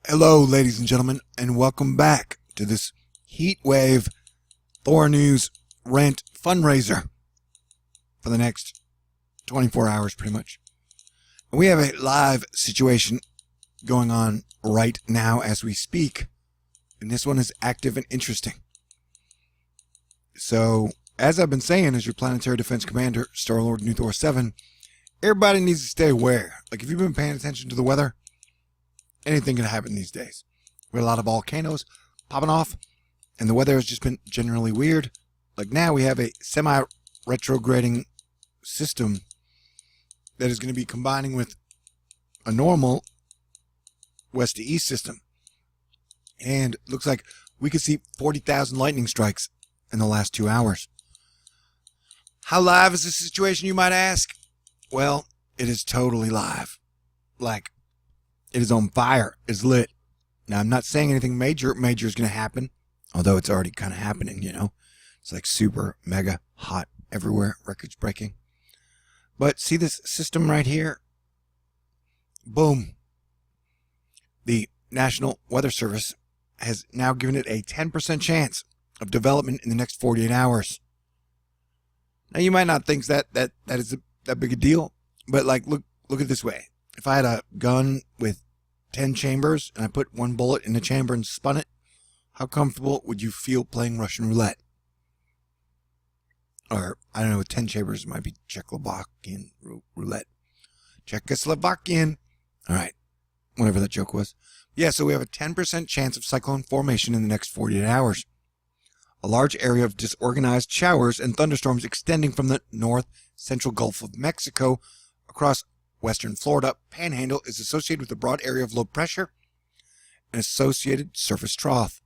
Hello, ladies and gentlemen, and welcome back to this heat wave THORNEWS rent fundraiser for the next 24 hours, pretty much. And we have a live situation going on right now as we speak, and this one is active and interesting. So, as I've been saying, as your Planetary Defense Commander, Star-Lord New Thor 7, everybody needs to stay aware. Like, if you've been paying attention to the weather, anything can happen these days. We have a lot of volcanoes popping off, and the weather has just been generally weird. Like now we have a semi-retrograding system that is going to be combining with a normal west to east system. And it looks like we could see 40,000 lightning strikes in the last 2 hours. How live is this situation, you might ask? Well, it is totally live. Like, it is on fire. It's lit. Now, I'm not saying anything major is going to happen, although it's already kind of happening, you know. It's like super, mega hot everywhere, records breaking. But see this system right here? Boom. The National Weather Service has now given it a 10% chance of development in the next 48 hours. Now, you might not think that is that big a deal, but like, look at it this way. If I had a gun with 10 chambers and I put one bullet in the chamber and spun it, how comfortable would you feel playing Russian roulette? Or, I don't know, with 10 chambers, it might be Czechoslovakian roulette. Czechoslovakian. All right, whatever that joke was. Yeah, so we have a 10% chance of cyclone formation in the next 48 hours. A large area of disorganized showers and thunderstorms extending from the north central Gulf of Mexico across Western Florida panhandle is associated with a broad area of low pressure and associated surface trough.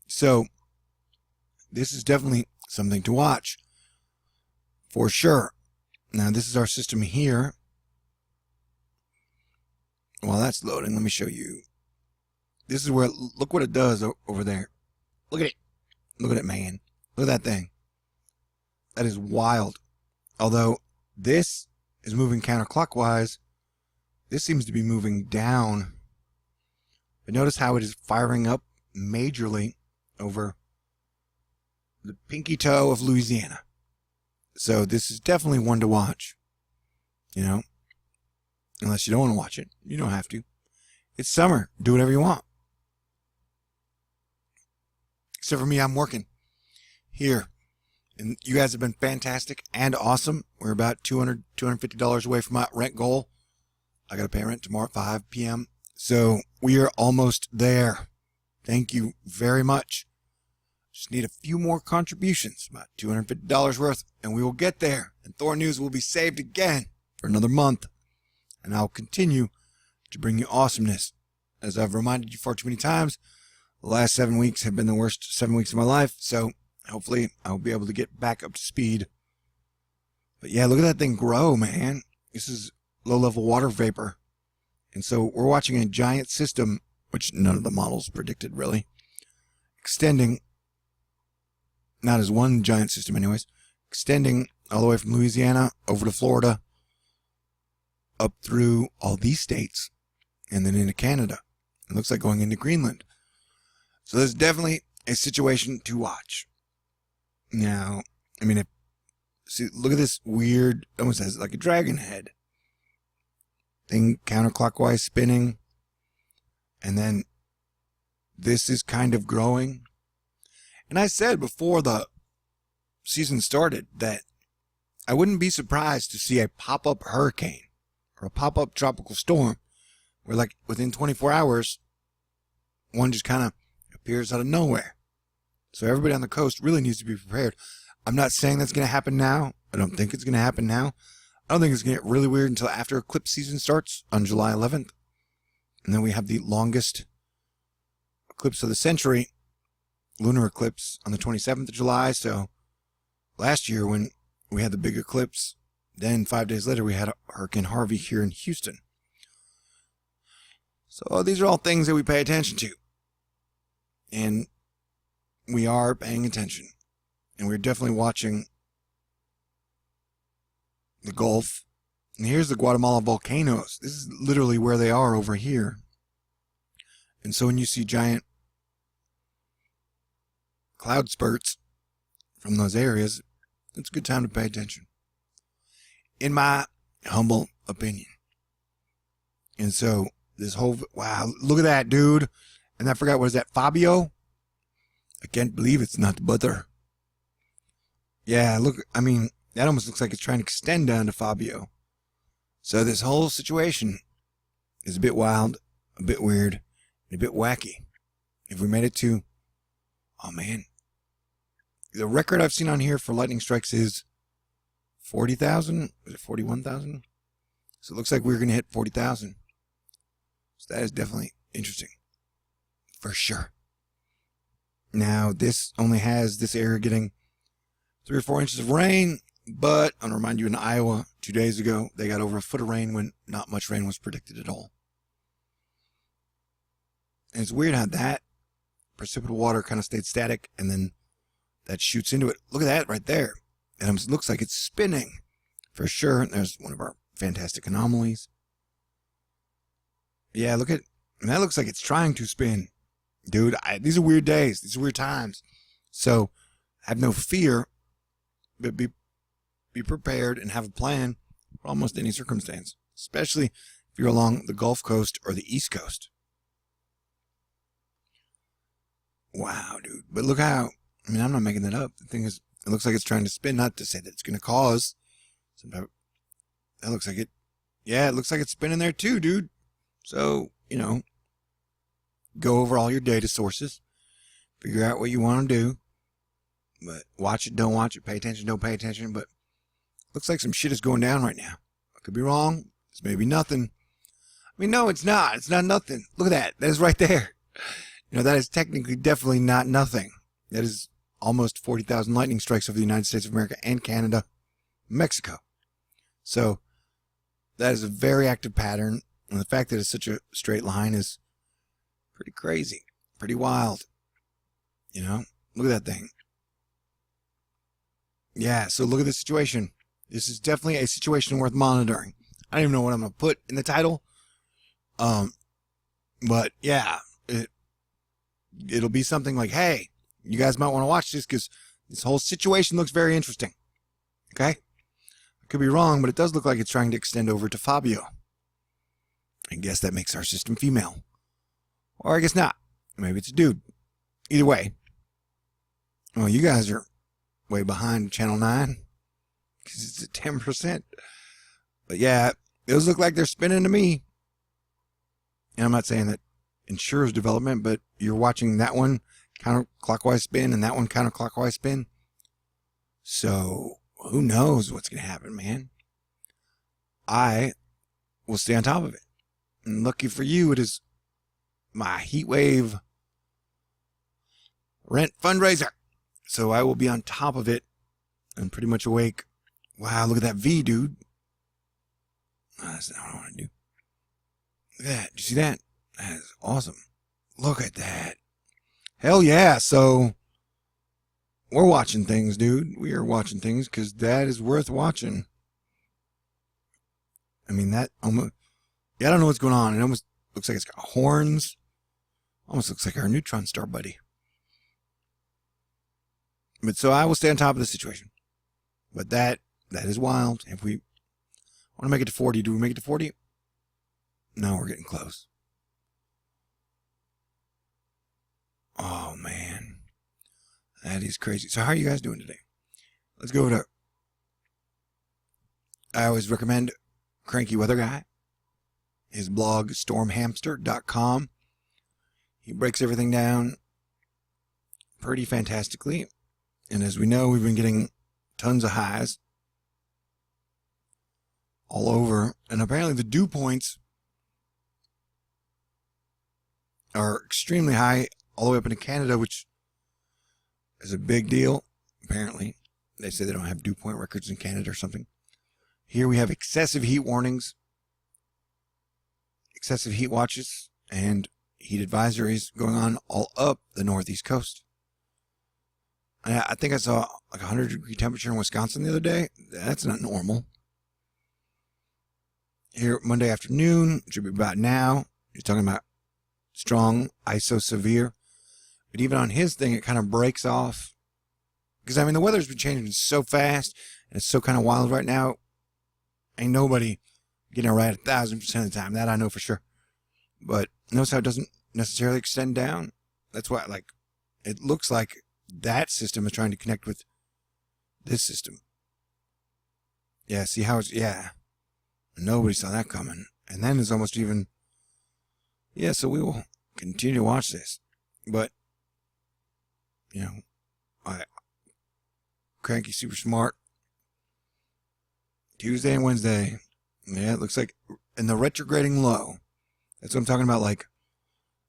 So, this is definitely something to watch, for sure. Now, this is our system here. While that's loading, let me show you. This is where, look what it does over there. Look at it. Look at it, man. Look at that thing. That is wild. Although this is moving counterclockwise, this seems to be moving down. But notice how it is firing up majorly over the pinky toe of Louisiana. So this is definitely one to watch. You know, unless you don't want to watch it. You don't have to. It's summer. Do whatever you want. Except for me, I'm working here. And you guys have been fantastic and awesome. We're about $200, $250 away from my rent goal. I got to pay rent tomorrow at 5 p.m. So we are almost there. Thank you very much. Just need a few more contributions, about $250 worth, and we will get there. And THORNEWS will be saved again for another month. And I'll continue to bring you awesomeness. As I've reminded you far too many times, the last 7 weeks have been the worst 7 weeks of my life. So hopefully I'll be able to get back up to speed. But yeah, look at that thing grow, man. This is low-level water vapor. And so we're watching a giant system, which none of the models predicted really, extending, not as one giant system anyways, extending all the way from Louisiana over to Florida, up through all these states, and then into Canada. It looks like going into Greenland. So there's definitely a situation to watch. Now, I mean, see, look at this weird, almost has like a dragon head thing, counterclockwise spinning, and then this is kind of growing. And I said before the season started that I wouldn't be surprised to see a pop-up hurricane or a pop-up tropical storm where, like, within 24 hours, one just kind of appears out of nowhere. So everybody on the coast really needs to be prepared. I'm not saying that's going to happen now. I don't think it's going to happen now. I don't think it's going to get really weird until after eclipse season starts on July 11th. And then we have the longest eclipse of the century, lunar eclipse, on the 27th of July. So last year when we had the big eclipse, then 5 days later we had Hurricane Harvey here in Houston. So these are all things that we pay attention to. And we are paying attention, and we're definitely watching the Gulf And here's the Guatemala volcanoes. This is literally where they are over here. And so when you see giant cloud spurts from those areas, it's a good time to pay attention, in my humble opinion. And so this whole, wow, look at that, dude. And I forgot, what is that, Fabio? I can't believe it's not butter. Yeah, look, I mean, that almost looks like it's trying to extend down to Fabio. So this whole situation is a bit wild, a bit weird, and a bit wacky. If we made it to, oh man, the record I've seen on here for lightning strikes is 40,000. Was it 41,000? So it looks like we're going to hit 40,000. So that is definitely interesting. For sure. Now, this only has this area getting 3 or 4 inches of rain. But I'll remind you, in Iowa 2 days ago, they got over a foot of rain when not much rain was predicted at all. And it's weird how that precipitable water kind of stayed static and then that shoots into it. Look at that right there. It looks like it's spinning for sure. There's one of our fantastic anomalies. Yeah, look at, and that looks like it's trying to spin. Dude, these are weird days. These are weird times. So have no fear, but be prepared and have a plan for almost any circumstance, especially if you're along the Gulf Coast or the East Coast. Wow, dude. But look how, I mean, I'm not making that up. The thing is, it looks like it's trying to spin, not to say that it's going to cause some type of, that looks like it, yeah, it looks like it's spinning there too, dude. So, you know, go over all your data sources, figure out what you want to do, but watch it, don't watch it, pay attention, don't pay attention, but looks like some shit is going down right now. I could be wrong. It's maybe nothing. I mean, no, it's not. It's not nothing. Look at that. That is right there. You know, that is technically definitely not nothing. That is almost 40,000 lightning strikes over the United States of America and Canada, Mexico. So that is a very active pattern. And the fact that it's such a straight line is pretty crazy, pretty wild. You know, look at that thing. Yeah, so look at the situation. This is definitely a situation worth monitoring. I don't even know what I'm going to put in the title. But yeah, it'll be something like, hey, you guys might want to watch this because this whole situation looks very interesting. Okay? I could be wrong, but it does look like it's trying to extend over to Fabio. I guess that makes our system female. Or I guess not. Maybe it's a dude. Either way. Well, you guys are way behind Channel 9 because it's at 10%. But yeah, those look like they're spinning to me. And I'm not saying that ensures development, but you're watching that one counterclockwise spin and that one counterclockwise spin. So who knows what's going to happen, man. I will stay on top of it. And lucky for you, it is my Heatwave rent fundraiser. So I will be on top of it and pretty much awake. Wow, look at that V, dude. Oh, that's not what I want to do. Look at that. Did you see that? That is awesome. Look at that. Hell yeah. So we're watching things, dude. We are watching things because that is worth watching. I mean, that almost, yeah, I don't know what's going on. It almost looks like it's got horns. Almost looks like our neutron star buddy. But so I will stay on top of the situation. But that is wild. If we want to make it to 40, do we make it to 40? No, we're getting close. Oh, man. That is crazy. So how are you guys doing today? Let's go to, I always recommend Cranky Weather Guy. His blog, stormhamster.com. He breaks everything down pretty fantastically. And as we know, we've been getting tons of highs all over. And apparently the dew points are extremely high all the way up into Canada, which is a big deal. Apparently, they say they don't have dew point records in Canada or something. Here we have excessive heat warnings, excessive heat watches, and heat advisories going on all up the northeast coast. I think I saw like 100-degree temperature in Wisconsin the other day. That's not normal. here Monday afternoon, should be about now. He's talking about strong ISO severe. But even on his thing, it kind of breaks off. Because, I mean, the weather's been changing so fast, and it's so kind of wild right now. Ain't nobody getting it right 1,000% of the time. That I know for sure. But notice how it doesn't necessarily extend down. That's why, like, it looks like that system is trying to connect with this system. Yeah, see how it's, yeah. Nobody saw that coming. And then it's almost even, yeah, so we will continue to watch this. But, you know, Cranky Super Smart. Tuesday and Wednesday. Yeah, it looks like in the retrograding low. That's what I'm talking about. Like,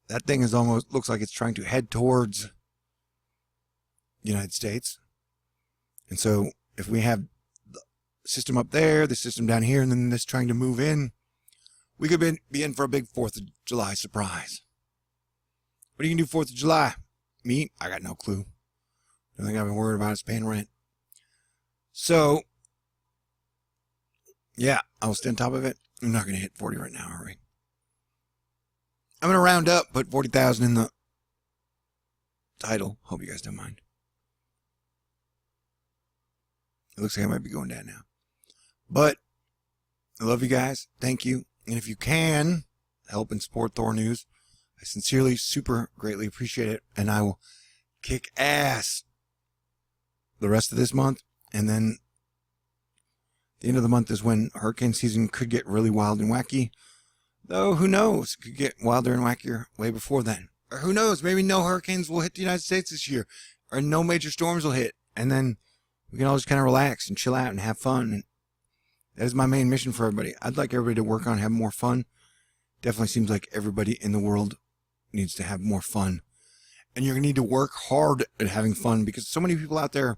that thing is almost, looks like it's trying to head towards the United States. And so if we have the system up there, the system down here, and then this trying to move in, we could be in for a big 4th of July surprise. What are you going to do 4th of July? Me? I got no clue. The only thing I've been worried about is paying rent. So, yeah, I'll stay on top of it. I'm not going to hit 40 right now, are we? I'm going to round up, put 40,000 in the title. Hope you guys don't mind. It looks like I might be going down now. But I love you guys. Thank you. And if you can help and support THORNEWS, I sincerely, super greatly appreciate it. And I will kick ass the rest of this month. And then the end of the month is when hurricane season could get really wild and wacky. Though, who knows? It could get wilder and wackier way before then. Or who knows? Maybe no hurricanes will hit the United States this year. Or no major storms will hit. And then we can all just kind of relax and chill out and have fun. And that is my main mission for everybody. I'd like everybody to work on having more fun. Definitely seems like everybody in the world needs to have more fun. And you're going to need to work hard at having fun because so many people out there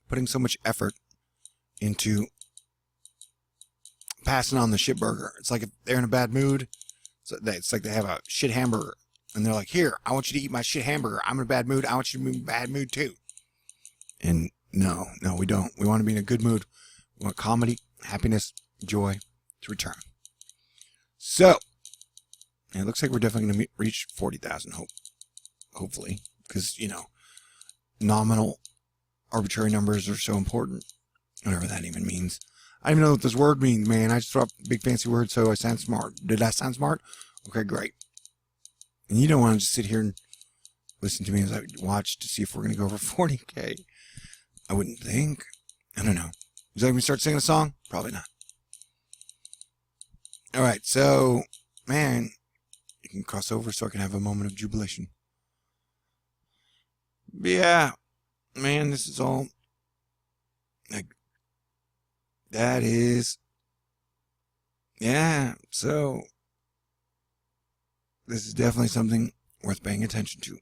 putting so much effort into passing on the shit burger. It's like if they're in a bad mood, it's like they have a shit hamburger. And they're like, here, I want you to eat my shit hamburger. I'm in a bad mood. I want you to be in a bad mood too. And no, we don't. We want to be in a good mood. We want comedy, happiness, joy to return. So, it looks like we're definitely going to reach 40,000, hopefully. Because, you know, nominal, arbitrary numbers are so important. Whatever that even means. I don't even know what this word means, man. I just throw up a big fancy word so I sound smart. Did I sound smart? Okay, great. And you don't want to just sit here and listen to me as I watch to see if we're going to go over 40K. I wouldn't think. I don't know. Would you like me to start singing a song? Probably not. Alright, so, man, you can cross over so I can have a moment of jubilation. But yeah, man, this is all, like, that is, yeah, so, this is definitely something worth paying attention to.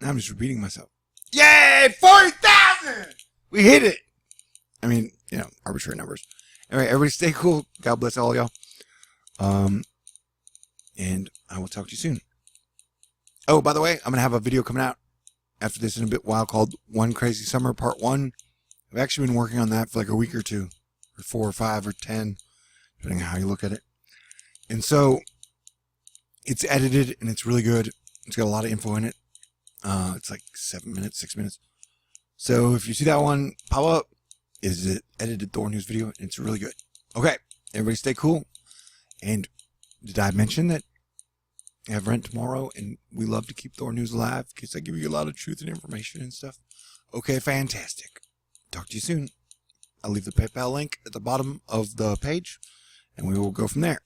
Now I'm just repeating myself. Yay! 40,000! We hit it! I mean, you know, arbitrary numbers. Alright, everybody stay cool. God bless all y'all. And I will talk to you soon. Oh, by the way, I'm going to have a video coming out after this in a bit while called One Crazy Summer Part 1. I've actually been working on that for like a week or two, or 4 or 5 or 10, depending on how you look at it. And so, it's edited and it's really good. It's got a lot of info in it. It's like 7 minutes, 6 minutes. So if you see that one pop up, is it edited THORNEWS video? It's really good. Okay, everybody stay cool. And did I mention that I have rent tomorrow and we love to keep THORNEWS alive because I give you a lot of truth and information and stuff? Okay, fantastic. Talk to you soon. I'll leave the PayPal link at the bottom of the page and we will go from there.